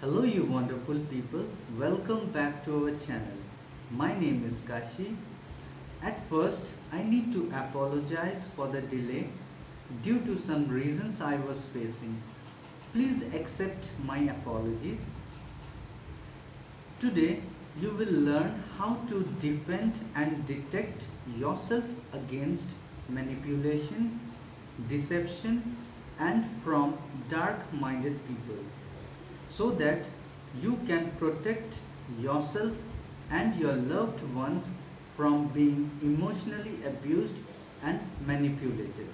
Hello you wonderful people, welcome back to our channel. My name is Kashi. At first, I need to apologize for the delay due to some reasons I was facing. Please accept my apologies. Today, you will learn how to defend and detect yourself against manipulation, deception, and from dark-minded people, so that you can protect yourself and your loved ones from being emotionally abused and manipulated.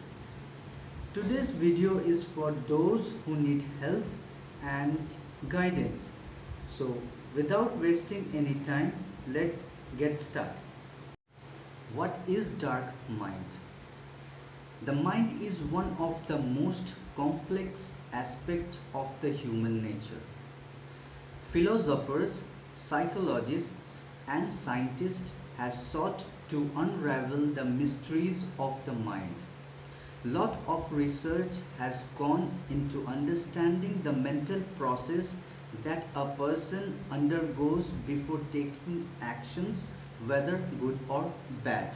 Today's video is for those who need help and guidance. So, without wasting any time, let's get started. What is dark mind? The mind is one of the most complex aspects of the human nature. Philosophers, psychologists, and scientists have sought to unravel the mysteries of the mind. Lot of research has gone into understanding the mental process that a person undergoes before taking actions, whether good or bad.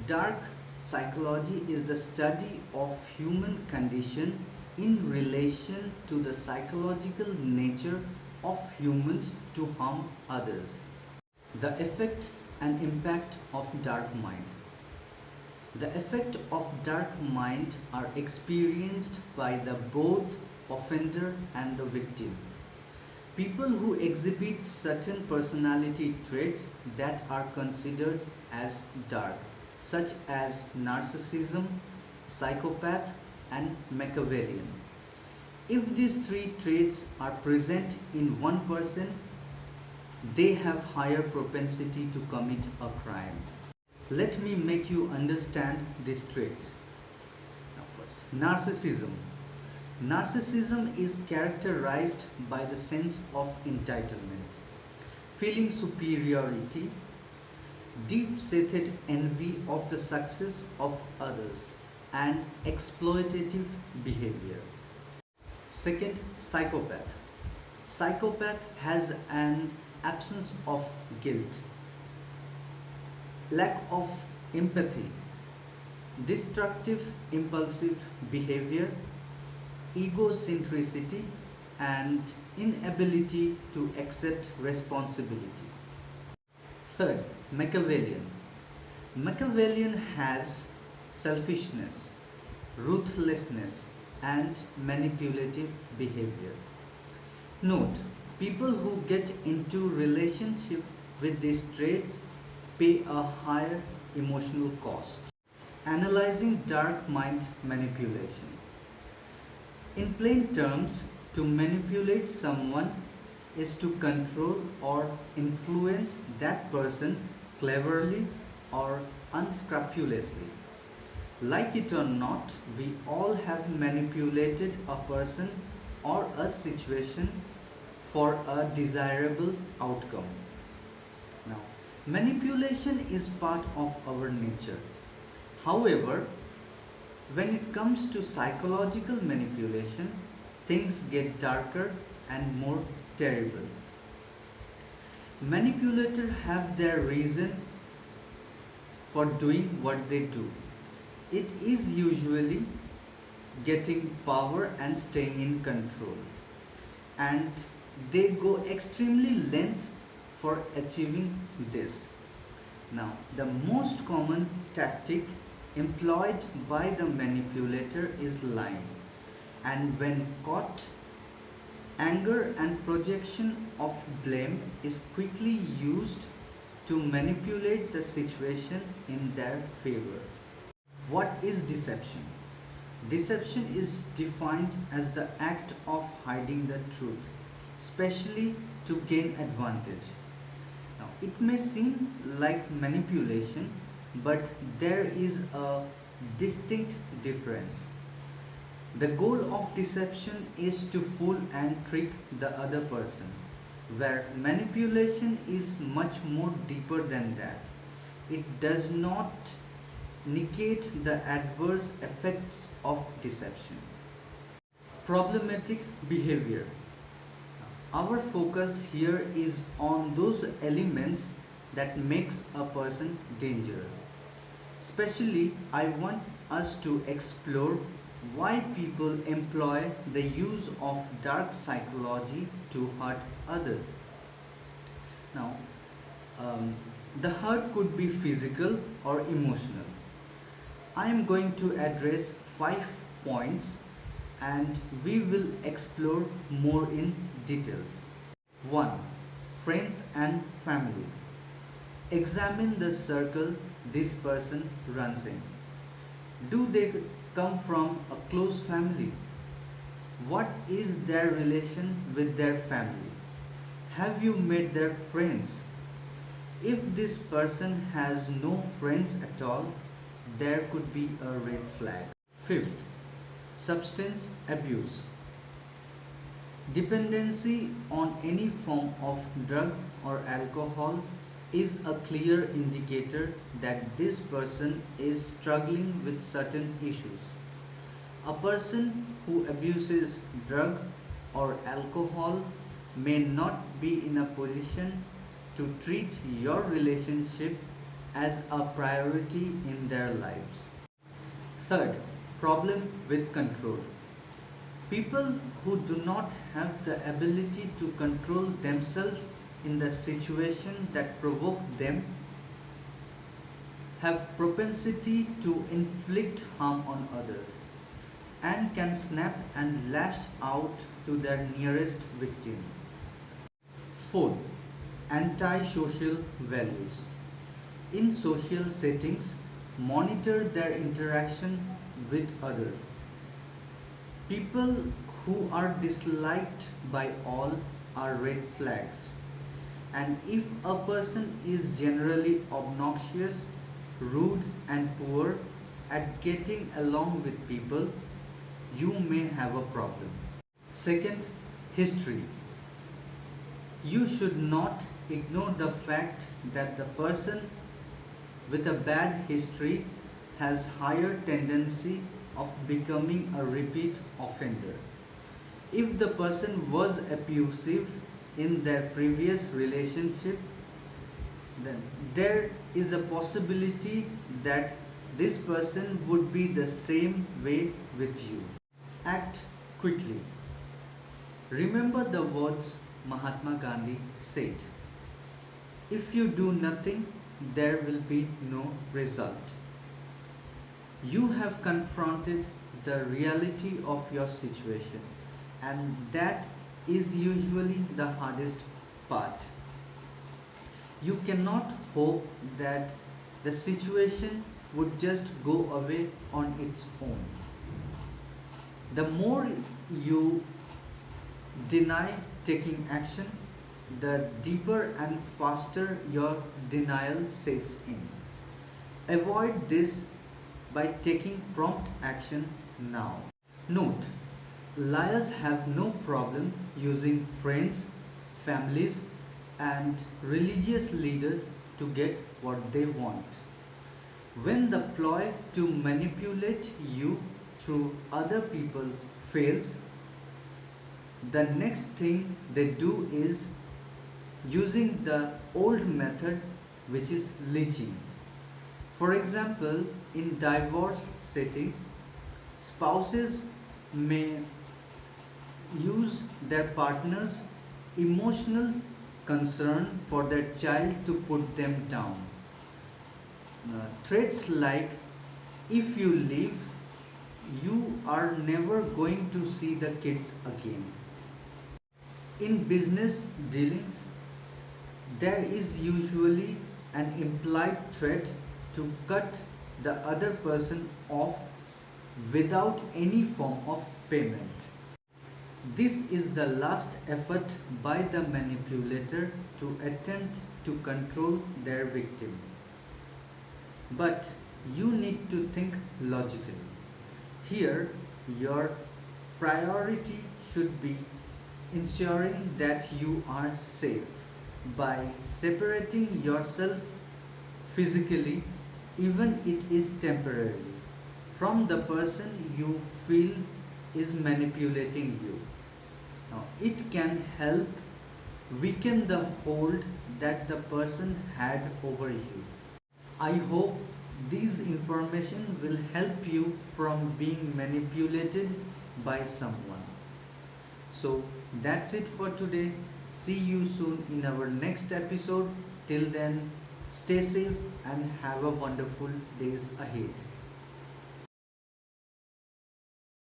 Dark psychology is the study of human condition in relation to the psychological nature of humans to harm others. The effect and impact of dark mind. The effect of dark mind are experienced by the both offender and the victim. People who exhibit certain personality traits that are considered as dark, such as narcissism, psychopath, and Machiavellian. If these three traits are present in one person, they have higher propensity to commit a crime. Let me make you understand these traits. Now first, narcissism. Narcissism is characterized by the sense of entitlement, feeling superiority, deep-seated envy of the success of others, and exploitative behavior. Second, psychopath. Psychopath has an absence of guilt, lack of empathy, destructive impulsive behavior, egocentricity, and inability to accept responsibility. Third, Machiavellian. Machiavellian has selfishness, ruthlessness, and manipulative behavior. Note, people who get into relationship with these traits pay a higher emotional cost. Analyzing dark mind manipulation. In plain terms, to manipulate someone is to control or influence that person cleverly or unscrupulously. Like it or not, we all have manipulated a person or a situation for a desirable outcome. Now, manipulation is part of our nature. However, when it comes to psychological manipulation, things get darker and more terrible. Manipulators have their reason for doing what they do. It is usually getting power and staying in control. And they go extremely lengths for achieving this. Now, the most common tactic employed by the manipulator is lying, and when caught, anger and projection of blame is quickly used to manipulate the situation in their favor. What is deception? Deception is defined as the act of hiding the truth, especially to gain advantage. Now, it may seem like manipulation, but there is a distinct difference. The goal of deception is to fool and trick the other person, where manipulation is much more deeper than that. It does not negate the adverse effects of deception. Problematic behavior. Our focus here is on those elements that makes a person dangerous. Especially, I want us to explore why people employ the use of dark psychology to hurt others. Now, um, the hurt could be physical or emotional. I am going to address 5 points and we will explore more in details. 1. Friends and families. Examine the circle this person runs in. Do they come from a close family? What is their relation with their family? Have you met their friends? If this person has no friends at all, there could be a red flag. Fifth, substance abuse. Dependency on any form of drug or alcohol is a clear indicator that this person is struggling with certain issues. A person who abuses drug or alcohol may not be in a position to treat your relationship as a priority in their lives. Third, problem with control. People who do not have the ability to control themselves in the situation that provoke them have propensity to inflict harm on others and can snap and lash out to their nearest victim. Fourth, anti-social values. In social settings, monitor their interaction with others. People who are disliked by all are red flags. And if a person is generally obnoxious, rude and poor at getting along with people, you may have a problem. Second, history. You should not ignore the fact that the person with a bad history has higher tendency of becoming a repeat offender. If the person was abusive in their previous relationship, then there is a possibility that this person would be the same way with you. Act quickly. Remember the words Mahatma Gandhi said, if you do nothing, there will be no result. You have confronted the reality of your situation, and that is usually the hardest part. You cannot hope that the situation would just go away on its own. The more you deny taking action, the deeper and faster your denial sets in. Avoid this by taking prompt action now. Note, liars have no problem using friends, families, and religious leaders to get what they want. When the ploy to manipulate you through other people fails, the next thing they do is using the old method, which is leeching. For example, in divorce setting, spouses may use their partner's emotional concern for their child to put them down. Threats like, if you leave, you are never going to see the kids again. In business dealings, there is usually an implied threat to cut the other person off without any form of payment. This is the last effort by the manipulator to attempt to control their victim. But you need to think logically. Here, your priority should be ensuring that you are safe by separating yourself physically, even it is temporarily, from the person you feel is manipulating you. Now, it can help weaken the hold that the person had over you. I hope these information will help you from being manipulated by someone. So that's it for today. See you soon in our next episode. Till then, stay safe and have a wonderful days ahead.